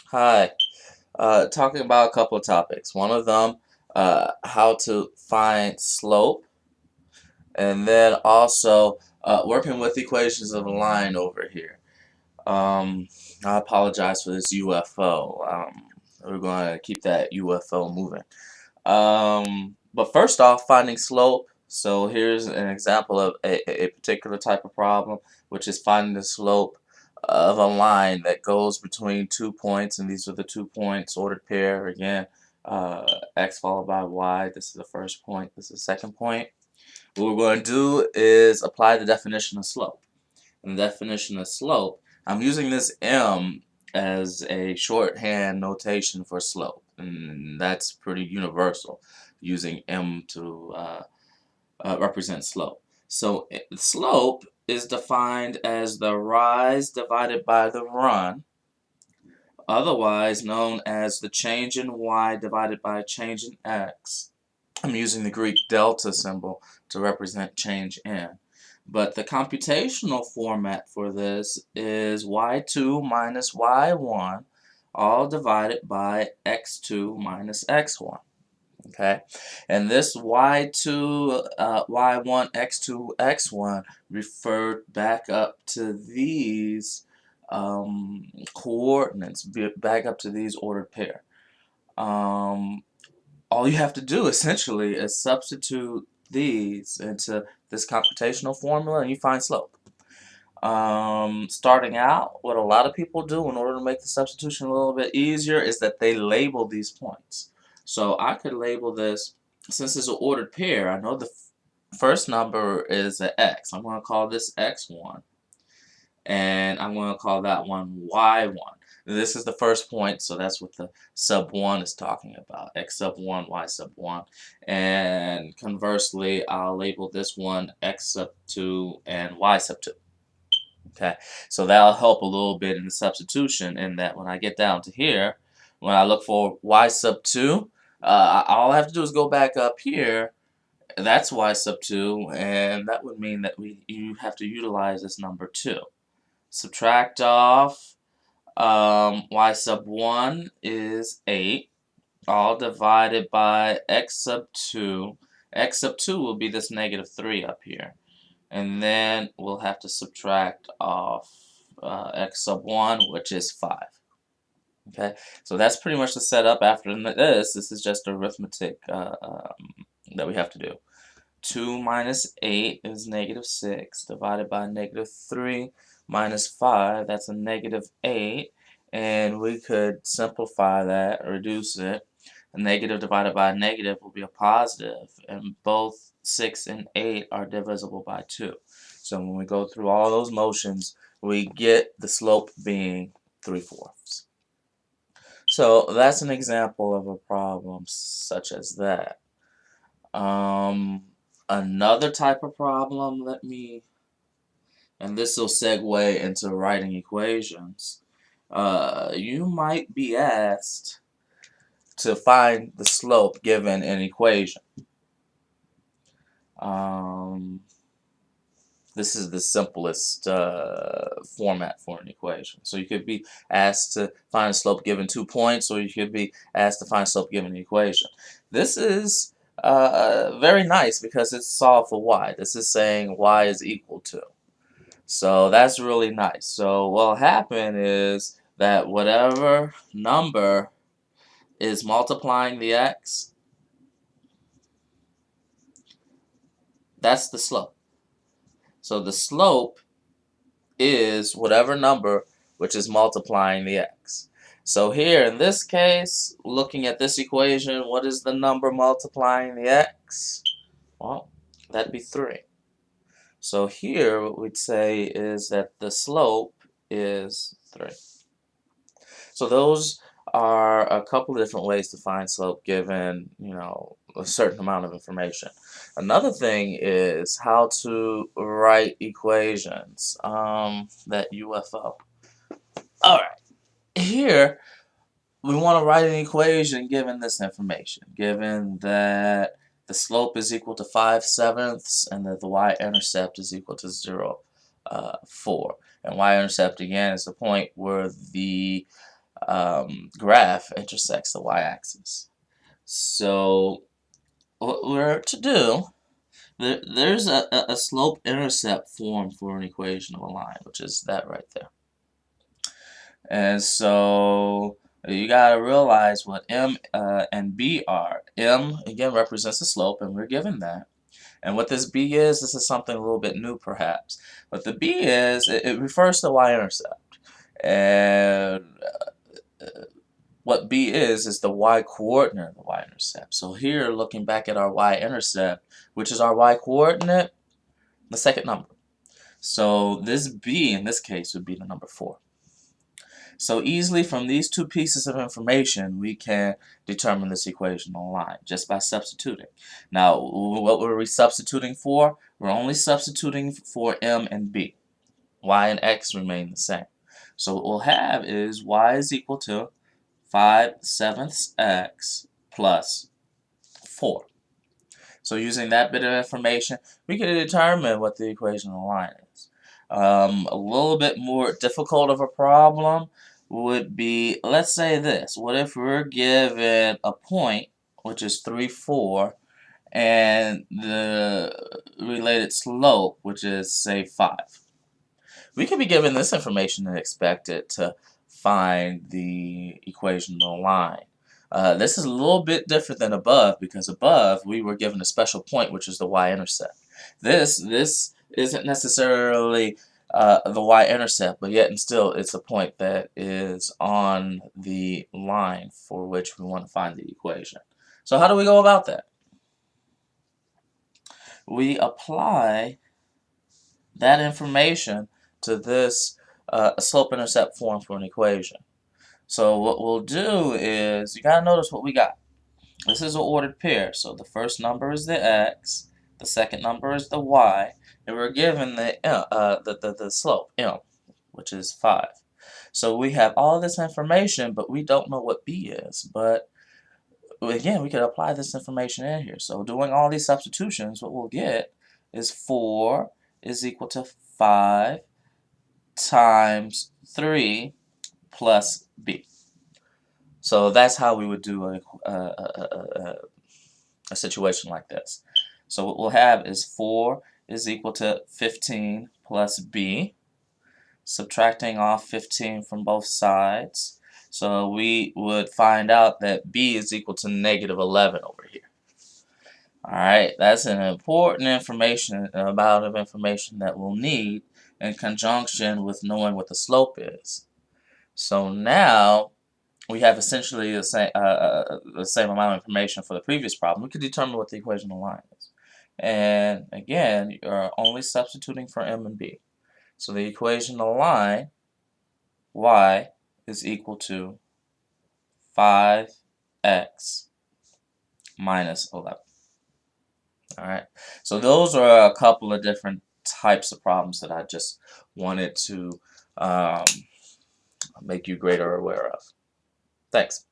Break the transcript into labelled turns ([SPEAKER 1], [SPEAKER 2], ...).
[SPEAKER 1] Hi. Talking about a couple of topics. One of them, how to find slope, and then also working with equations of a line over here. Um, I apologize for this UFO. We're going to keep that UFO moving. But first off, finding slope. So here's an example of a particular type of problem, which is finding the slope of a line that goes between 2 points, and these are the 2 points, ordered pair again, x followed by y. This is the first point, this is the second point. What we're going to do is apply the definition of slope. And the definition of slope, I'm using this m as a shorthand notation for slope, and that's pretty universal, using m to represent slope. So slope is defined as the rise divided by the run, otherwise known as the change in y divided by change in x. I'm using the Greek delta symbol to represent change in. But the computational format for this is y2 minus y1 all divided by x2 minus x1. Okay, and this y2, y1, x2, x1 referred back up to these coordinates, back up to these ordered pair. All you have to do essentially is substitute these into this computational formula and you find slope. Starting out, what a lot of people do in order to make the substitution a little bit easier is that they label these points. So I could label this, since it's an ordered pair, I know the first number is an x. I'm going to call this x1, and I'm going to call that one y1. This is the first point, so that's what the sub 1 is talking about, x sub 1, y sub 1. And conversely, I'll label this one x sub 2 and y sub 2. Okay, so that'll help a little bit in the substitution, in that when I get down to here, when I look for y sub 2, all I have to do is go back up here. That's y sub 2, and that would mean that you have to utilize this number 2. Subtract off y sub 1 is 8, all divided by x sub 2. X sub 2 will be this negative 3 up here. And then we'll have to subtract off x sub 1, which is 5. Okay, so that's pretty much the setup. After this is just arithmetic that we have to do. 2 minus 8 is negative 6, divided by negative 3 minus 5, that's a negative 8, and we could simplify that, reduce it. A negative divided by a negative will be a positive, and both 6 and 8 are divisible by 2. So when we go through all those motions, we get the slope being 3/4. So that's an example of a problem such as that. Another type of problem, and this will segue into writing equations. You might be asked to find the slope given an equation. This is the simplest format for an equation. So you could be asked to find a slope given 2 points, or you could be asked to find a slope given an equation. This is very nice because it's solved for y. This is saying y is equal to. So that's really nice. So what'll happen is that whatever number is multiplying the x, that's the slope. So the slope is whatever number which is multiplying the x. So here in this case, looking at this equation, what is the number multiplying the x? Well, that'd be 3. So here what we'd say is that the slope is 3. So those are a couple of different ways to find slope given, a certain amount of information. Another thing is how to write equations, that UFO. Alright, here we want to write an equation given this information, given that the slope is equal to 5/7 and that the y-intercept is equal to 0, 4. And y-intercept again is the point where the graph intersects the y-axis. So what we're to do, there's a slope-intercept form for an equation of a line, which is that right there. And so you gotta realize what M and B are. M, again, represents the slope, and we're given that. And what this B is, this is something a little bit new perhaps. What the B is, it refers to y-intercept. And what B is the y-coordinate of the y-intercept. So here, looking back at our y-intercept, which is our y-coordinate, the second number. So this B in this case would be the number 4. So easily from these two pieces of information, we can determine this equation on line just by substituting. Now, what were we substituting for? We're only substituting for M and B. Y and X remain the same. So what we'll have is y is equal to 5/7 x plus 4. So using that bit of information, we can determine what the equation of the line is. A little bit more difficult of a problem would be, let's say this. What if we're given a point, which is 3, 4, and the related slope, which is, say, 5? We could be given this information and expect it to find the equation of the line. This is a little bit different than above, because above we were given a special point, which is the y-intercept. This isn't necessarily the y-intercept, but yet and still it's a point that is on the line for which we want to find the equation. So how do we go about that? We apply that information to this slope-intercept form for an equation. So what we'll do is, you gotta notice what we got. This is an ordered pair, so the first number is the x, the second number is the y, and we're given the slope, m, which is 5. So we have all this information, but we don't know what b is. But again, we could apply this information in here. So doing all these substitutions, what we'll get is 4 is equal to 5 times 3 plus b. So that's how we would do a situation like this. So what we'll have is 4 is equal to 15 plus b, subtracting off 15 from both sides. So we would find out that b is equal to negative 11 over here. Alright, that's an important amount of information that we'll need in conjunction with knowing what the slope is. So now we have essentially the same amount of information for the previous problem. We could determine what the equation of the line is. And again, you're only substituting for m and b. So the equation of the line, y, is equal to 5x minus 11. Alright, so those are a couple of different types of problems that I just wanted to make you greater aware of. Thanks.